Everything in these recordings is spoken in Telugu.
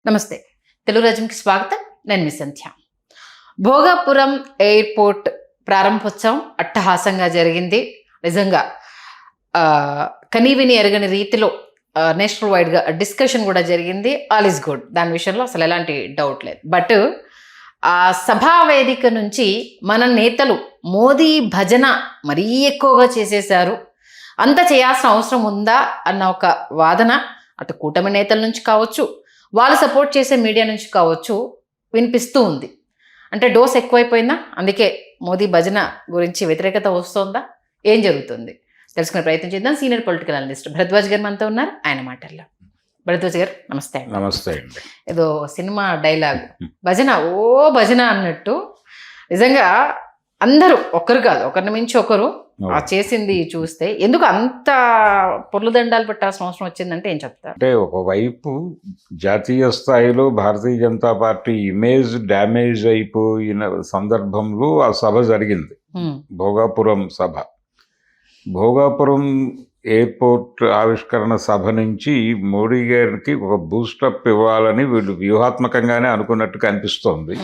నమస్తే. తెలుగు రాజ్యంకి స్వాగతం. నేను మీ సంధ్య. భోగాపురం ఎయిర్పోర్ట్ ప్రారంభోత్సవం అట్టహాసంగా జరిగింది. నిజంగా కనీవిని ఎరగని రీతిలో నేషనల్ వైడ్గా డిస్కషన్ కూడా జరిగింది. All is good. దాని విషయంలో అసలు ఎలాంటి డౌట్ లేదు. బట్ ఆ సభా వేదిక నుంచి మన నేతలు మోదీ భజన మరీ ఎక్కువగా చేసేశారు. అంత చేయాల్సిన అవసరం ఉందా అన్న ఒక వాదన అటు కూటమి నేతల నుంచి కావచ్చు, వాళ్ళు సపోర్ట్ చేసే మీడియా నుంచి కావచ్చు వినిపిస్తూ ఉంది. అంటే డోస్ ఎక్కువైపోయిందా, అందుకే మోదీ భజన గురించి వ్యతిరేకత వస్తుందా, ఏం జరుగుతుంది తెలుసుకునే ప్రయత్నం చేద్దాం. సీనియర్ పొలిటికల్ అనలిస్ట్ భరద్వాజ్ గారు మనతో ఉన్నారు. ఆయన మాటల్లో. భరద్వాజ్ గారు నమస్తే. నమస్తే అండి. ఏదో సినిమా డైలాగ్ భజన ఓ భజన అన్నట్టు నిజంగా అందరూ ఒకరు కాదు, ఒకరిని మించి ఒకరు చేసింది చూస్తే ఎందుకు అంత పొర్లుదండాలు పెట్టాల్సిన అవసరం వచ్చిందంటే ఏం చెప్తారు? అంటే ఒకవైపు జాతీయ స్థాయిలో Bharatiya Janata party image damage అయిపోయిన సందర్భంలో ఆ సభ జరిగింది. భోగాపురం సభ. భోగాపురం ఎయిర్పోర్ట్ ఆవిష్కరణ సభ నుంచి మోడీ గారికి ఒక బూస్టప్ ఇవ్వాలని వీళ్ళు వ్యూహాత్మకంగానే అనుకున్నట్టుగా అనిపిస్తోంది.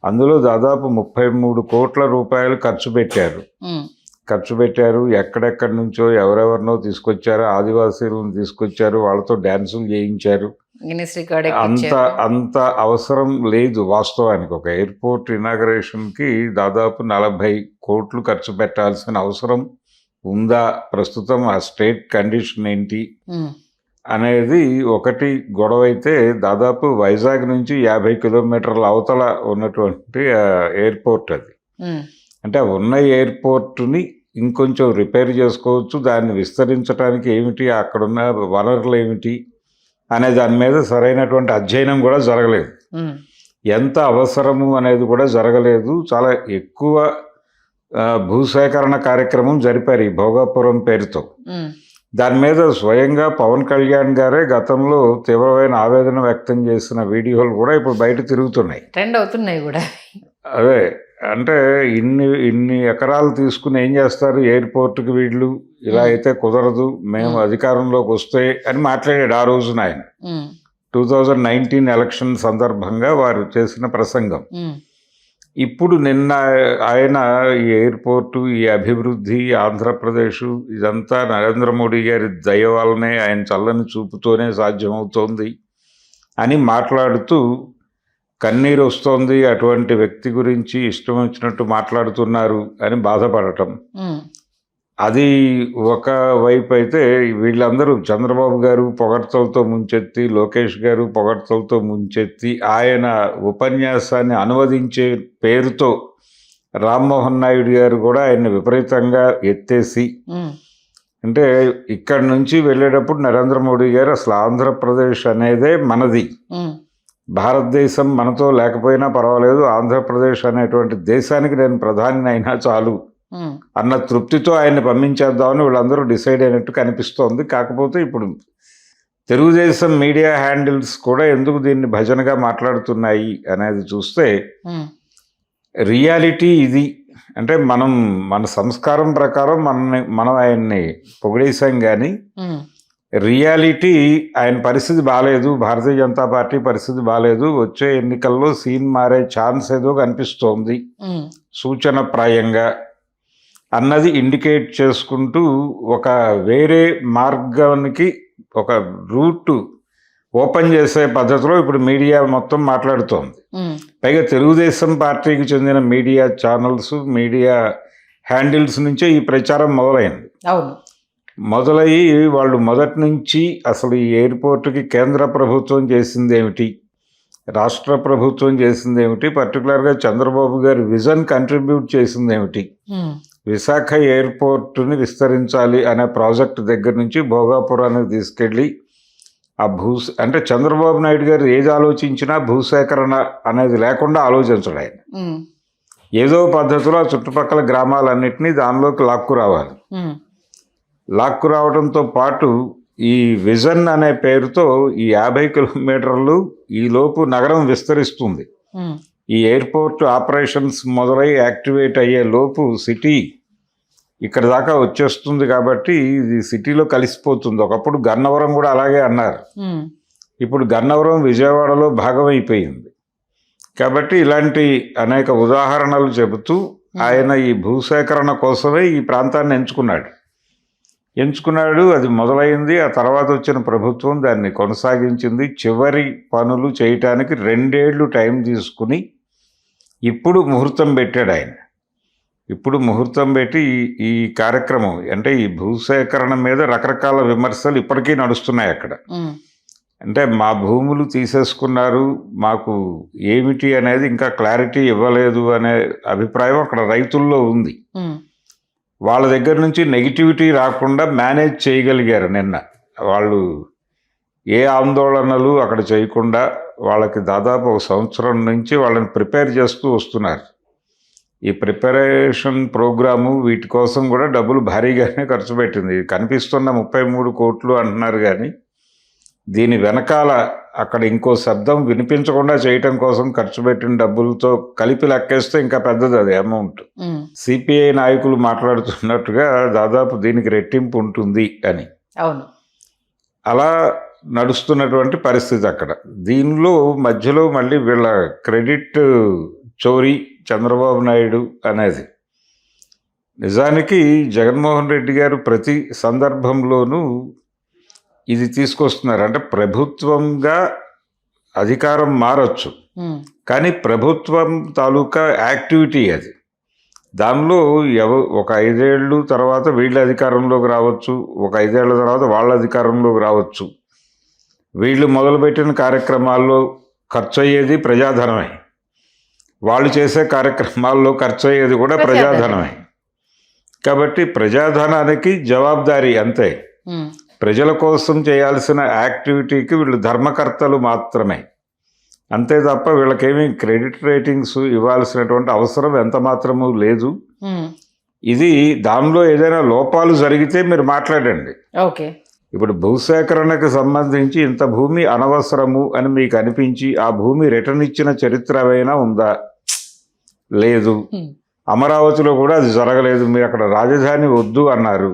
అందులో దాదాపు 33 కోట్ల రూపాయలు ఖర్చు పెట్టారు. ఎక్కడెక్కడి నుంచో ఎవరెవరినో తీసుకొచ్చారు, ఆదివాసీలను తీసుకొచ్చారు, వాళ్ళతో డ్యాన్సులు చేయించారు. అంత అవసరం లేదు వాస్తవానికి. ఒక ఎయిర్పోర్ట్ ఇనాగరేషన్కి దాదాపు 40 కోట్లు ఖర్చు పెట్టాల్సిన అవసరం ఉందా, ప్రస్తుతం ఆ స్టేట్ కండిషన్ ఏంటి అనేది ఒకటి గొడవ. అయితే దాదాపు వైజాగ్ నుంచి 50 కిలోమీటర్ల అవతల ఉన్నటువంటి ఎయిర్పోర్ట్ అది. అంటే ఉన్న ఎయిర్పోర్టుని ఇంకొంచెం రిపేర్ చేసుకోవచ్చు, దాన్ని విస్తరించడానికి ఏమిటి, అక్కడున్న వనరులు ఏమిటి అనే దాని మీద సరైనటువంటి అధ్యయనం కూడా జరగలేదు. ఎంత అవసరము అనేది కూడా జరగలేదు. చాలా ఎక్కువ భూసేకరణ కార్యక్రమం జరిపారు ఈ భోగాపురం పేరుతో. దాని మీద స్వయంగా పవన్ కళ్యాణ్ గారే గతంలో తీవ్రమైన ఆవేదన వ్యక్తం చేసిన వీడియోలు కూడా ఇప్పుడు బయట తిరుగుతున్నాయి, ట్రెండ్ అవుతున్నాయి కూడా. అదే అంటే ఇన్ని ఎకరాలు తీసుకుని ఏం చేస్తారు ఎయిర్పోర్ట్కి వీళ్ళు, ఇలా అయితే కుదరదు, మేము అధికారంలోకి వస్తే అని మాట్లాడాడు ఆ రోజున ఆయన. 2019 ఎలక్షన్ సందర్భంగా వారు చేసిన ప్రసంగం. ఇప్పుడు నిన్న ఆయన ఈ ఎయిర్పోర్టు, ఈ అభివృద్ధి, ఆంధ్రప్రదేశ్ ఇదంతా నరేంద్ర మోడీ గారి దయ వల్లనే, ఆయన చల్లని చూపుతోనే సాధ్యమవుతోంది అని మాట్లాడుతూ కన్నీరు వస్తోంది, అటువంటి వ్యక్తి గురించి ఇష్టం వచ్చినట్టు మాట్లాడుతున్నారు అని బాధపడటం. అది ఒక వైపు అయితే వీళ్ళందరూ చంద్రబాబు గారు పొగడ్తలతో ముంచెత్తి, లోకేష్ గారు పొగడ్తలతో ముంచెత్తి, ఆయన ఉపన్యాసాన్ని అనువదించే పేరుతో రామ్మోహన్ నాయుడు గారు కూడా ఆయన్ని విపరీతంగా ఎత్తేసి, అంటే ఇక్కడి నుంచి వెళ్ళేటప్పుడు నరేంద్ర మోడీ గారు అసలు ఆంధ్రప్రదేశ్ అనేదే మనది, భారతదేశం మనతో లేకపోయినా పర్వాలేదు, ఆంధ్రప్రదేశ్ అనేటువంటి దేశానికి నేను ప్రధాని అయినా చాలు అన్న తృప్తితో ఆయన్ని పంపించేద్దామని వీళ్ళందరూ డిసైడ్ అయినట్టు కనిపిస్తోంది. కాకపోతే ఇప్పుడు తెలుగుదేశం మీడియా హ్యాండిల్స్ కూడా ఎందుకు దీన్ని భజనగా మాట్లాడుతున్నాయి అనేది చూస్తే రియాలిటీ ఇది. అంటే మన సంస్కారం ప్రకారం మనం ఆయన్ని పొగిడేశాం, కానీ రియాలిటీ ఆయన పరిస్థితి బాగాలేదు, భారతీయ జనతా పార్టీ పరిస్థితి బాగాలేదు, వచ్చే ఎన్నికల్లో సీన్ మారే ఛాన్స్ ఏదో కనిపిస్తోంది సూచనప్రాయంగా అన్నది ఇండికేట్ చేసుకుంటూ ఒక వేరే మార్గానికి ఒక రూట్ ఓపెన్ చేసే పద్ధతిలో ఇప్పుడు మీడియా మొత్తం మాట్లాడుతోంది. పైగా తెలుగుదేశం పార్టీకి చెందిన మీడియా ఛానల్స్, మీడియా హ్యాండిల్స్ నుంచే ఈ ప్రచారం మొదలైంది. మొదలయ్యి వాళ్ళు మొదటి నుంచి అసలు ఈ ఎయిర్పోర్టుకి కేంద్ర ప్రభుత్వం చేసింది ఏమిటి, రాష్ట్ర ప్రభుత్వం చేసింది ఏమిటి, పర్టికులర్గా చంద్రబాబు గారి విజన్ కంట్రిబ్యూట్ చేసింది ఏమిటి, విశాఖ ఎయిర్పోర్టుని విస్తరించాలి అనే ప్రాజెక్ట్ దగ్గర నుంచి భోగాపురానికి తీసుకెళ్ళి అంటే చంద్రబాబు నాయుడు గారు ఏది ఆలోచించినా భూసేకరణ అనేది లేకుండా ఆలోచించడు ఆయన. ఏదో పద్ధతిలో ఆ చుట్టుపక్కల గ్రామాలన్నింటినీ దానిలోకి లాక్కు రావడంతో పాటు ఈ విజన్ అనే పేరుతో ఈ 50 కిలోమీటర్లు ఈలోపు నగరం విస్తరిస్తుంది. ఈ ఎయిర్పోర్ట్ ఆపరేషన్స్ మొదలై యాక్టివేట్ అయ్యే లోపు సిటీ ఇక్కడ దాకా వచ్చేస్తుంది. కాబట్టి ఇది సిటీలో కలిసిపోతుంది. ఒకప్పుడు గన్నవరం కూడా అలాగే అన్నారు, ఇప్పుడు గన్నవరం విజయవాడలో భాగమైపోయింది. కాబట్టి ఇలాంటి అనేక ఉదాహరణలు చెబుతూ ఆయన ఈ భూసేకరణ కోసమే ఈ ప్రాంతాన్ని ఎంచుకున్నాడు. అది మొదలైంది. ఆ తర్వాత వచ్చిన ప్రభుత్వం దాన్ని కొనసాగించింది. చివరి పనులు చేయటానికి 2 ఏళ్ళు టైం తీసుకుని ఇప్పుడు ముహూర్తం పెట్టాడు ఆయన. ఇప్పుడు ముహూర్తం పెట్టి ఈ కార్యక్రమం అంటే ఈ భూసేకరణ మీద రకరకాల విమర్శలు ఇప్పటికీ నడుస్తున్నాయి అక్కడ. అంటే మా భూములు తీసేసుకున్నారు, మాకు ఏమిటి అనేది ఇంకా క్లారిటీ ఇవ్వలేదు అనే అభిప్రాయం అక్కడ రైతుల్లో ఉంది. వాళ్ళ దగ్గర నుంచి నెగిటివిటీ రాకుండా మేనేజ్ చేయగలిగారు నిన్న. వాళ్ళు ఏ ఆందోళనలు అక్కడ చేయకుండా వాళ్ళకి దాదాపు 1 సంవత్సరం నుంచి వాళ్ళని ప్రిపేర్ చేస్తూ వస్తున్నారు. ఈ ప్రిపరేషన్ ప్రోగ్రాము వీటి కోసం కూడా డబ్బులు భారీగానే ఖర్చు పెట్టింది. కనిపిస్తున్న 33 కోట్లు అంటున్నారు, కానీ దీని వెనకాల అక్కడ ఇంకో శబ్దం వినిపించకుండా చేయటం కోసం ఖర్చు పెట్టిన డబ్బులతో కలిపి లెక్కేస్తే ఇంకా పెద్దది అది అమౌంట్. సిపిఐ నాయకులు మాట్లాడుతున్నట్టుగా దాదాపు దీనికి రెట్టింపు ఉంటుంది అని. అవును, అలా నడుస్తున్నటువంటి పరిస్థితి అక్కడ. దీనిలో మధ్యలో మళ్ళీ వీళ్ళ క్రెడిట్ చోరీ చంద్రబాబు నాయుడు అనేది. నిజానికి జగన్మోహన్ రెడ్డి గారు ప్రతి సందర్భంలోనూ ఇది తీసుకొస్తున్నారు. అంటే ప్రభుత్వంగా అధికారం మారచ్చు, కానీ ప్రభుత్వం తాలూకా యాక్టివిటీ అది. దానిలో ఒక 5 ఏళ్ళు తర్వాత వీళ్ళ అధికారంలోకి రావచ్చు, ఒక 5 ఏళ్ల తర్వాత వాళ్ళ అధికారంలోకి రావచ్చు. వీళ్ళు మొదలుపెట్టిన కార్యక్రమాల్లో ఖర్చు అయ్యేది ప్రజాధనమే, వాళ్ళు చేసే కార్యక్రమాల్లో ఖర్చు అయ్యేది కూడా ప్రజాధనమే. కాబట్టి ప్రజాధనానికి జవాబుదారీ అంతే. ప్రజల కోసం చేయాల్సిన యాక్టివిటీకి వీళ్ళు ధర్మకర్తలు మాత్రమే, అంతే తప్ప వీళ్ళకేమీ క్రెడిట్ రేటింగ్స్ ఇవ్వాల్సినటువంటి అవసరం ఎంత మాత్రమూ లేదు. ఇది దానిలో ఏదైనా లోపాలు జరిగితే మీరు మాట్లాడండి. ఓకే, ఇప్పుడు భూసేకరణకు సంబంధించి ఇంత భూమి అనవసరము అని మీకు అనిపించి ఆ భూమి రిటర్న్ ఇచ్చిన చరిత్ర ఏమైనా ఉందా? లేదు. అమరావతిలో కూడా అది జరగలేదు. మీరు అక్కడ రాజధాని వద్దు అన్నారు.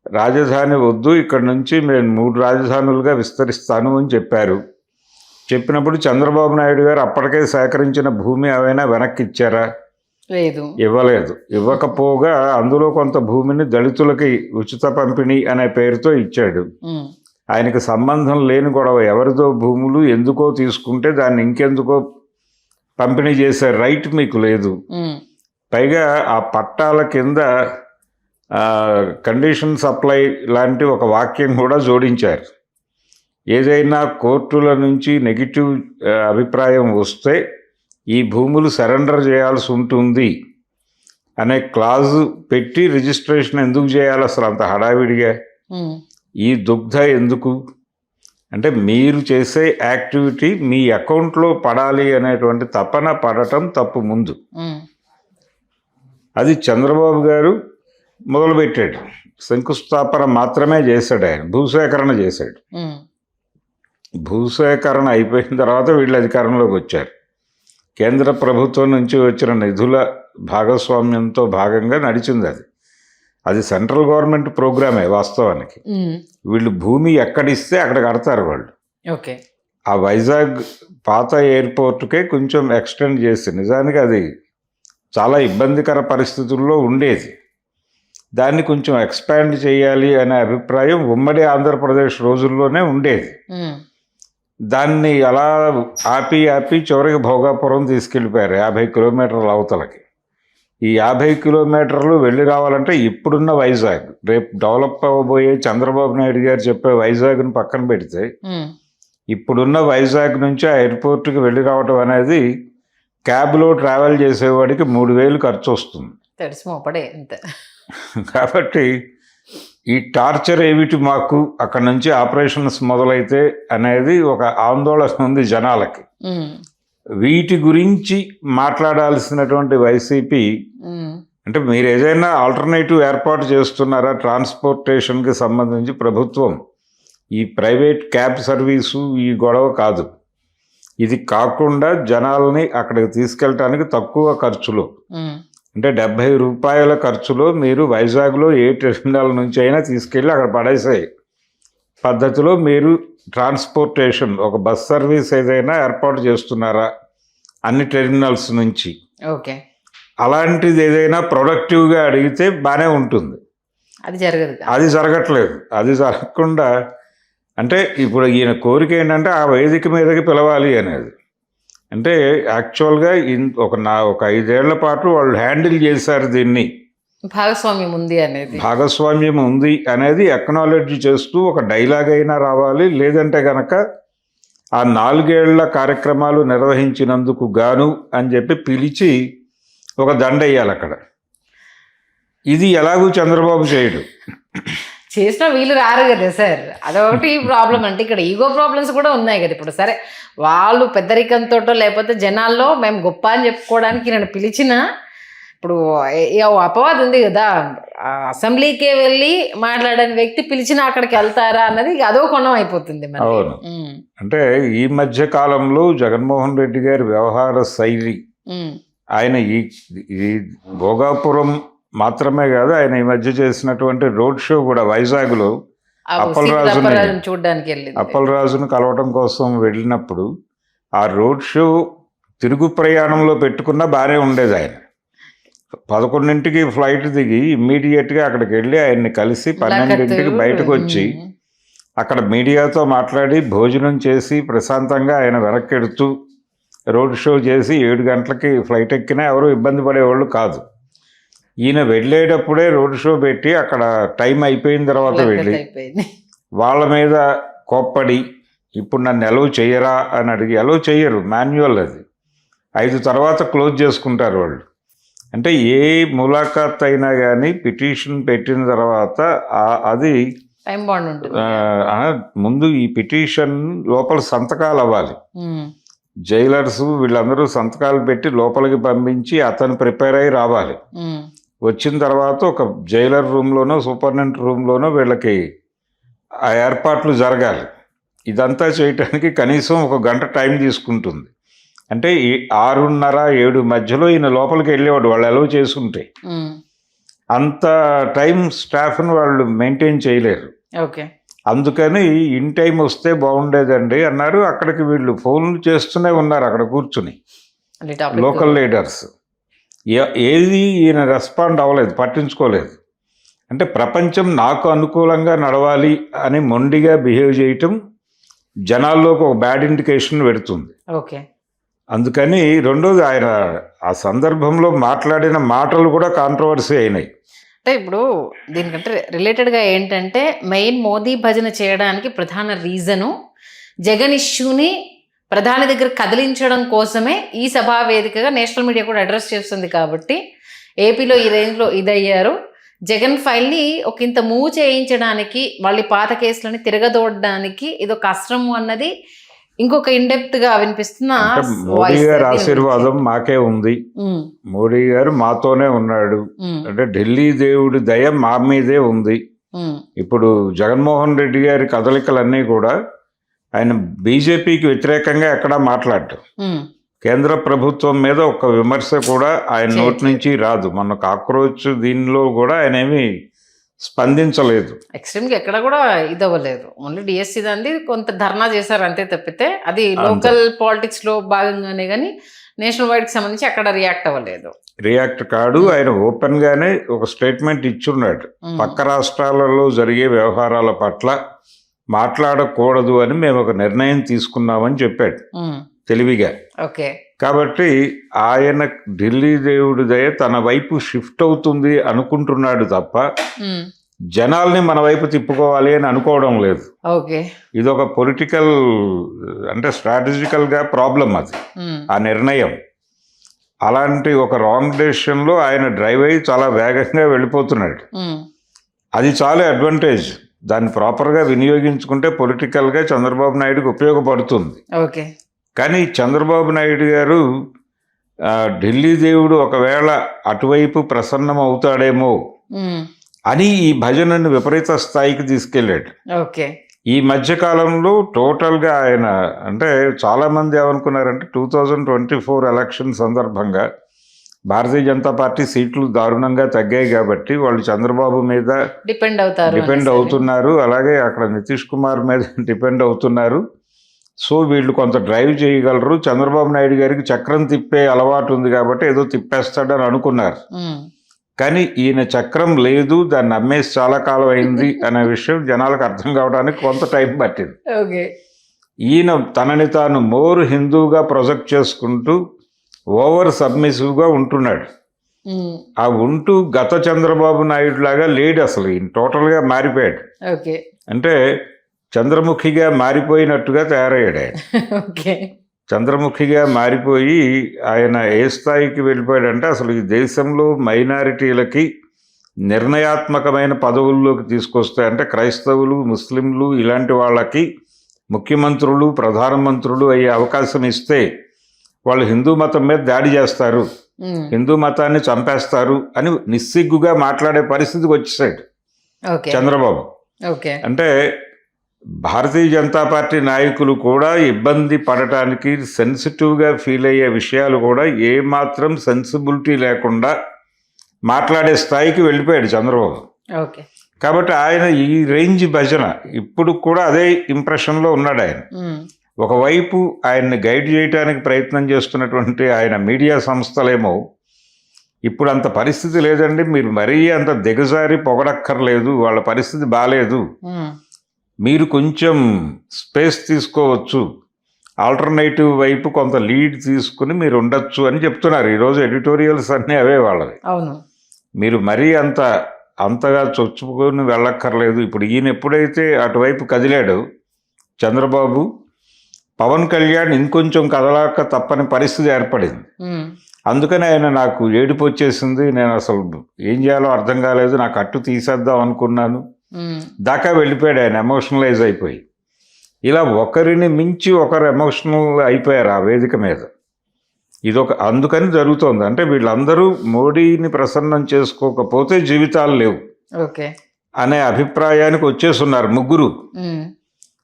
రాజధాని వద్దు, ఇక్కడ నుంచి నేను 3 రాజధానులుగా విస్తరిస్తాను అని చెప్పారు. చెప్పినప్పుడు చంద్రబాబు నాయుడు గారు అప్పటికే సేకరించిన భూమి ఏమైనా వెనక్కి ఇచ్చారా? లేదు, ఇవ్వలేదు. ఇవ్వకపోగా అందులో కొంత భూమిని దళితులకి ఉచిత పంపిణీ అనే పేరుతో ఇచ్చాడు. ఆయనకు సంబంధం లేని గొడవ. ఎవరిదో భూములు ఎందుకో తీసుకుంటే దాన్ని ఇంకెందుకో పంపిణీ చేసే రైట్ మీకు లేదు. పైగా ఆ పట్టాల కింద కండిషన్ సప్లై లాంటి ఒక వాక్యం కూడా జోడించారు. ఏదైనా కోర్టుల నుంచి నెగిటివ్ అభిప్రాయం వస్తే ఈ భూములు సరెండర్ చేయాల్సి ఉంటుంది అనే క్లాజు పెట్టి రిజిస్ట్రేషన్ ఎందుకు చేయాలి అసలు అంత హడావిడిగా? ఈ దుగ్ధ ఎందుకు? అంటే మీరు చేసే యాక్టివిటీ మీ అకౌంట్లో పడాలి అనేటువంటి తపన పడటం తప్పు. ముందు అది చంద్రబాబు గారు మొదలుపెట్టాడు. శంకుస్థాపన మాత్రమే చేశాడు ఆయన, భూసేకరణ చేశాడు. భూసేకరణ అయిపోయిన తర్వాత వీళ్ళు అధికారంలోకి వచ్చారు. కేంద్ర ప్రభుత్వం నుంచి వచ్చిన నిధుల భాగస్వామ్యంతో భాగంగా నడిచింది అది. అది సెంట్రల్ గవర్నమెంట్ ప్రోగ్రామే వాస్తవానికి. వీళ్ళు భూమి ఎక్కడిస్తే అక్కడ కడతారు వాళ్ళు. ఓకే, ఆ వైజాగ్ పాత ఎయిర్పోర్ట్కే కొంచెం ఎక్స్టెండ్ చేసి, నిజానికి అది చాలా ఇబ్బందికర పరిస్థితుల్లో ఉండేది, దాన్ని కొంచెం ఎక్స్పాండ్ చేయాలి అనే అభిప్రాయం ఉమ్మడి ఆంధ్రప్రదేశ్ రోజుల్లోనే ఉండేది. దాన్ని అలా ఆపి చివరికి భోగాపురం తీసుకెళ్ళిపోయారు 50 కిలోమీటర్ల అవతలకి. ఈ 50 కిలోమీటర్లు వెళ్ళి రావాలంటే ఇప్పుడున్న వైజాగ్, రేపు డెవలప్ అవ్వబోయే చంద్రబాబు నాయుడు గారు చెప్పే వైజాగ్ని పక్కన పెడితే ఇప్పుడున్న వైజాగ్ నుంచి ఆ ఎయిర్పోర్ట్కి వెళ్ళి రావటం అనేది క్యాబ్లో ట్రావెల్ చేసేవాడికి 3,000 ఖర్చు వస్తుంది. కాబట్టి ఈ టార్చర్ ఏమిటి మాకు అక్కడ నుంచి ఆపరేషన్స్ మొదలైతే అనేది ఒక ఆందోళన ఉంది జనాలకి. వీటి గురించి మాట్లాడాల్సినటువంటి వైసీపీ అంటే మీరు ఏదైనా ఆల్టర్నేటివ్ ఏర్పాటు చేస్తున్నారా ట్రాన్స్పోర్టేషన్కి సంబంధించి? ప్రభుత్వం ఈ ప్రైవేట్ క్యాబ్ సర్వీసు ఈ గొడవ కాదు. ఇది కాకుండా జనాల్ని అక్కడికి తీసుకెళ్ళటానికి తక్కువ ఖర్చులో, అంటే 70 రూపాయల ఖర్చులో మీరు వైజాగ్లో ఏ టెర్మినల్ నుంచి అయినా తీసుకెళ్ళి అక్కడ పడేసే పద్ధతిలో మీరు ట్రాన్స్పోర్టేషన్ ఒక బస్ సర్వీస్ ఏదైనా ఏర్పాటు చేస్తున్నారా అన్ని టెర్మినల్స్ నుంచి? ఓకే. అలాంటిది ఏదైనా ప్రొడక్టివ్గా అడిగితే బాగానే ఉంటుంది. అది జరగదు. అది జరగట్లేదు. అది జరగకుండా అంటే ఇప్పుడు ఈయన కోరిక ఏంటంటే ఆ వేదిక మీదకి పిలవాలి అనేది. అంటే యాక్చువల్గా ఒక 5 ఏళ్ల పాటు వాళ్ళు హ్యాండిల్ చేశారు దీన్ని. భాగస్వామ్యం ఉంది అనేది. భాగస్వామ్యం ఉంది అనేది అక్నాలెడ్జ్ చేస్తూ ఒక డైలాగ్ అయినా రావాలి. లేదంటే కనుక ఆ 4 ఏళ్ల కార్యక్రమాలు నిర్వహించినందుకు గాను అని చెప్పి పిలిచి ఒక దండ వేయాలి అక్కడ. ఇది ఎలాగూ చంద్రబాబు చేయడు. చేసిన వీళ్ళు రారు కదా సార్, అదొకటి ప్రాబ్లం. అంటే ఇక్కడ ఈగో ప్రాబ్లమ్స్ కూడా ఉన్నాయి కదా. ఇప్పుడు సరే వాళ్ళు పెద్దరికంతో లేకపోతే జనాల్లో మేము గొప్ప అని చెప్పుకోవడానికి నన్ను పిలిచిన ఇప్పుడు అపవాదం ఉంది కదా, అసెంబ్లీకే వెళ్ళి మాట్లాడని వ్యక్తి పిలిచినా అక్కడికి వెళ్తారా అన్నది అదో కొనం అయిపోతుంది. అవును. అంటే ఈ మధ్య కాలంలో జగన్మోహన్ రెడ్డి గారి వ్యవహార శైలి, ఆయన ఈ భోగాపురం మాత్రమే కాదు, ఆయన ఈ మధ్య చేసినటువంటి రోడ్ షో కూడా వైజాగ్లో అప్పలరాజును కలవటం కోసం వెళ్ళినప్పుడు ఆ రోడ్ షో తిరుగు ప్రయాణంలో పెట్టుకున్నా బాగానే ఉండేది. ఆయన 11ంటికి ఫ్లైట్ దిగి ఇమ్మీడియట్గా అక్కడికి వెళ్ళి ఆయన్ని కలిసి 12ంటికి బయటకు వచ్చి అక్కడ మీడియాతో మాట్లాడి భోజనం చేసి ప్రశాంతంగా ఆయన వెనక్కెడుతూ రోడ్ షో చేసి 7 గంటలకి ఫ్లైట్ ఎక్కినా ఎవరు ఇబ్బంది పడేవాళ్ళు కాదు. ఈయన వెళ్ళేటప్పుడే రోడ్ షో పెట్టి అక్కడ టైం అయిపోయిన తర్వాత వెళ్ళి వాళ్ళ మీద కోప్పడి ఇప్పుడు నన్ను ఎలవ్ చేయరా అని అడిగి ఎలవ్ చేయరు, మాన్యువల్ అది. 5 తర్వాత క్లోజ్ చేసుకుంటారు వాళ్ళు. అంటే ఏ ములాఖాత్ అయినా కానీ పిటిషన్ పెట్టిన తర్వాత అది టైం బాండ్ ఉంటుంది. ముందు ఈ పిటిషన్ లోపల సంతకాలు అవ్వాలి. జైలర్స్ వీళ్ళందరూ సంతకాలు పెట్టి లోపలికి పంపించి అతను ప్రిపేర్ అయ్యి రావాలి. వచ్చిన తర్వాత ఒక జైలర్ రూమ్లోనో సూపరింటెండెంట్ రూమ్లోనో వీళ్ళకి ఆ ఏర్పాట్లు జరగాలి. ఇదంతా చేయటానికి కనీసం 1 గంట టైం తీసుకుంటుంది. అంటే 6:30-7 మధ్యలో ఈయన లోపలికి వెళ్ళేవాడు వాళ్ళు అలౌ చేసుకుంటే. అంత టైం స్టాఫ్ను వాళ్ళు మెయింటైన్ చేయలేరు. ఓకే. అందుకని ఇన్ టైం వస్తే బాగుండేదండి అన్నారు. అక్కడికి వీళ్ళు ఫోన్లు చేస్తూనే ఉన్నారు అక్కడ కూర్చుని, లోకల్ లీడర్స్. ఏది ఈయన రెస్పాండ్ అవ్వలేదు, పట్టించుకోలేదు. అంటే ప్రపంచం నాకు అనుకూలంగా నడవాలి అని మొండిగా బిహేవ్ చేయటం జనాల్లోకి ఒక బ్యాడ్ ఇండికేషన్ పెడుతుంది. ఓకే. అందుకని రెండోది ఆయన ఆ సందర్భంలో మాట్లాడిన మాటలు కూడా కాంట్రవర్సీ అయినాయి. అంటే ఇప్పుడు దీనికంటే రిలేటెడ్గా ఏంటంటే మెయిన్ మోదీ భజన చేయడానికి ప్రధాన రీజను జగన్ ఇష్యూని ప్రధాని దగ్గర కదిలించడం కోసమే ఈ సభా వేదికగా నేషనల్ మీడియా కూడా అడ్రస్ చేస్తుంది. కాబట్టి ఏపీలో ఈ రేంజ్లో ఇదయ్యారు. జగన్ ఫైల్ని ఒక ఇంత మూవ్ చేయించడానికి మళ్ళీ పాత కేసులని తిరగదోడడానికి ఇదొక అస్త్రము అన్నది ఇంకొక ఇండెప్త్గా వినిపిస్తున్న మోడీ గారి ఆశీర్వాదం మాకే ఉంది, మోడీ గారు మాతోనే ఉన్నాడు. అంటే ఢిల్లీ దేవుడి దయ మా మీదే ఉంది. ఇప్పుడు జగన్మోహన్ రెడ్డి గారి కదలికలన్నీ కూడా ఆయన బీజేపీకి వ్యతిరేకంగా ఎక్కడా మాట్లాడటం, కేంద్ర ప్రభుత్వం మీద ఒక విమర్శ కూడా ఆయన నోటి నుంచి రాదు. మొన్న కాక్రోచ్ దీనిలో కూడా ఆయన ఏమీ స్పందించలేదు. ఎక్స్ట్రీమ్గా ఎక్కడ కూడా ఇదవ్వలేదు. ఓన్లీ డిఎస్సి దాన్ని కొంత ధర్నా చేశారు అంతే తప్పితే అది లోకల్ పాలిటిక్స్లో భాగంగానే కానీ నేషనల్ వైడ్కి సంబంధించి అక్కడ రియాక్ట్ అవ్వలేదు. రియాక్ట్ కాడు. ఆయన ఓపెన్గానే ఒక స్టేట్మెంట్ ఇచ్చున్నాడు, పక్క రాష్ట్రాలలో జరిగే వ్యవహారాల పట్ల మాట్లాడకూడదు అని మేము ఒక నిర్ణయం తీసుకున్నామని చెప్పాడు తెలివిగా. ఓకే. కాబట్టి ఆయన ఢిల్లీ దేవుడి దయ తన వైపు షిఫ్ట్ అవుతుంది అనుకుంటున్నాడు తప్ప జనాల్ని మన వైపు తిప్పుకోవాలి అని అనుకోవడం లేదు. ఓకే. ఇదొక పొలిటికల్ అంటే స్ట్రాటజికల్గా ప్రాబ్లం అది, ఆ నిర్ణయం. అలాంటి ఒక రాంగ్ డెసిషన్లో ఆయన డ్రైవ్ అయ్యి చాలా వేగంగా వెళ్ళిపోతున్నాడు. అది చాలా అడ్వాంటేజ్. దాన్ని ప్రాపర్గా వినియోగించుకుంటే పొలిటికల్గా చంద్రబాబు నాయుడుకి ఉపయోగపడుతుంది. ఓకే. కానీ చంద్రబాబు నాయుడు గారు ఢిల్లీ దేవుడు ఒకవేళ అటువైపు ప్రసన్నం అవుతాడేమో అని ఈ భజనను విపరీత స్థాయికి తీసుకెళ్ళాడు. ఓకే. ఈ మధ్యకాలంలో టోటల్గా ఆయన అంటే చాలామంది ఏమనుకున్నారంటే 2024 ఎలక్షన్ సందర్భంగా భారతీయ జనతా పార్టీ సీట్లు దారుణంగా తగ్గాయి కాబట్టి వాళ్ళు చంద్రబాబు మీద డిపెండ్ అవుతారు డిపెండ్ అనేసి. అవుతున్నారు, అలాగే అక్కడ నితీష్ కుమార్ మీద డిపెండ్ అవుతున్నారు. సో వీళ్ళు కొంత డ్రైవ్ చేయగలరు, చంద్రబాబు నాయుడు గారికి చక్రం తిప్పే అలవాటు ఉంది కాబట్టి ఏదో తిప్పేస్తాడని అనుకున్నారు. కానీ ఈయన చక్రం లేదు, దాన్ని అమ్మేసి చాలా కాలం అయింది అనే విషయం జనాలకు అర్థం కావడానికి కొంత టైం పట్టింది. ఓకే. ఈయన తనని తాను మోర్ హిందూగా ప్రొజెక్ట్ చేసుకుంటూ ఓవర్ సబ్మిసివ్గా ఉంటున్నాడు. ఆ ఉంటూ గత చంద్రబాబు నాయుడు లాగా లేడు, అసలు ఈయన టోటల్గా మారిపోయాడు. ఓకే. అంటే చంద్రముఖిగా మారిపోయినట్టుగా తయారయ్యాడు ఆయన. ఓకే. చంద్రముఖిగా మారిపోయి ఆయన ఏ స్థాయికి వెళ్ళిపోయాడంటే అసలు ఈ దేశంలో మైనారిటీలకి నిర్ణయాత్మకమైన పదవుల్లోకి తీసుకొస్తే, అంటే క్రైస్తవులు, ముస్లింలు ఇలాంటి వాళ్ళకి ముఖ్యమంత్రులు, ప్రధానమంత్రులు అయ్యే అవకాశం ఇస్తే వాళ్ళు హిందూ మతం మీద దాడి చేస్తారు, హిందూ మతాన్ని చంపేస్తారు అని నిస్సిగ్గుగా మాట్లాడే పరిస్థితికి వచ్చేసాడు చంద్రబాబు. ఓకే. అంటే భారతీయ జనతా పార్టీ నాయకులు కూడా ఇబ్బంది పడటానికి, సెన్సిటివ్గా ఫీల్ అయ్యే విషయాలు కూడా ఏమాత్రం సెన్సిబిలిటీ లేకుండా మాట్లాడే స్థాయికి వెళ్ళిపోయాడు చంద్రబాబు. ఓకే. కాబట్టి ఆయన ఈ రేంజ్ భజన ఇప్పుడు కూడా అదే ఇంప్రెషన్లో ఉన్నాడు ఆయన. ఒకవైపు ఆయన్ని గైడ్ చేయడానికి ప్రయత్నం చేస్తున్నటువంటి ఆయన మీడియా సంస్థలేమో ఇప్పుడు అంత పరిస్థితి లేదండి, మీరు మరీ అంత దిగజారి పొగడక్కర్లేదు, వాళ్ళ పరిస్థితి బాగాలేదు, మీరు కొంచెం స్పేస్ తీసుకోవచ్చు, ఆల్టర్నేటివ్ వైపు కొంత లీడ్ తీసుకుని మీరు ఉండొచ్చు అని చెప్తున్నారు. ఈరోజు ఎడిటోరియల్స్ అన్నీ అవే వాళ్ళవి. అవును. మీరు మరీ అంతగా చొచ్చుకొని వెళ్ళక్కర్లేదు. ఇప్పుడు ఈయన ఎప్పుడైతే అటువైపు కదిలాడో చంద్రబాబు, పవన్ కళ్యాణ్ ఇంకొంచెం కదలాక తప్పని పరిస్థితి ఏర్పడింది. అందుకని ఆయన నాకు ఏడుపు వచ్చేసింది, నేను అసలు ఏం చేయాలో అర్థం కాలేదు, నాకు అట్టు తీసేద్దాం అనుకున్నాను దాకా వెళ్ళిపోయాడు ఆయన, ఎమోషనలైజ్ అయిపోయి. ఇలా ఒకరిని మించి ఒకరు ఎమోషనల్ అయిపోయారు ఆ వేదిక మీద. ఇదొక అందుకని జరుగుతోంది. అంటే వీళ్ళందరూ మోడీని ప్రసన్నం చేసుకోకపోతే జీవితాలు లేవు అనే అభిప్రాయానికి వచ్చేస్తున్నారు ముగ్గురు.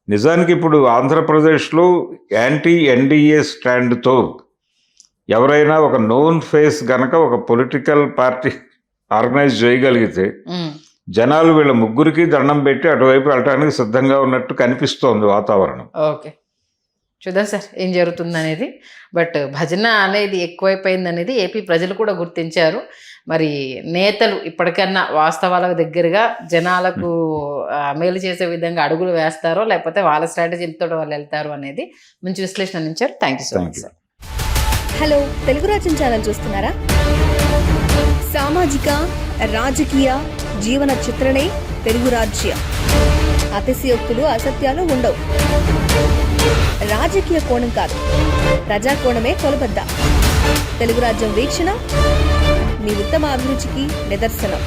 నిజానికి ఇప్పుడు ఆంధ్రప్రదేశ్లో యాంటీ ఎన్డీఏ స్టాండ్తో ఎవరైనా ఒక నోన్ ఫేస్ గనక ఒక పొలిటికల్ పార్టీ ఆర్గనైజ్ చేయగలిగితే జనాలు వీళ్ళ ముగ్గురికి దండం పెట్టి అటువైపు వెళ్ళడానికి సిద్ధంగా ఉన్నట్టు కనిపిస్తోంది వాతావరణం. ఓకే, చూద్దాం సార్ ఏం జరుగుతుంది అనేది. బట్ భజన అనేది ఎక్కువైపోయింది అనేది ఏపీ ప్రజలు కూడా గుర్తించారు. మరి నేతలు ఇప్పటికన్నా వాస్తవాలకు దగ్గరగా జనాలకు మేలు చేసే విధంగా అడుగులు వేస్తారో లేకపోతే వాళ్ళ స్ట్రాటజీలతో వాళ్ళు వెళ్తారు అనేది మంచి విశ్లేషణ అందించారు. Thank you so much sir. Hello, Telugu రాజ్యం ఛానల్ చూస్తున్నారా? సామాజిక, రాజకీయ, జీవన చిత్రణే తెలుగు రాజ్యం. అతిశయోక్తులు, అసత్యాలు ఉండవు. రాజకీయ కోణం కాదు, ప్రజా కోణమే కొలబద్ద. తెలుగు రాజ్యం వీక్షణ మీ ఉత్తమ అభిరుచికి నిదర్శనం.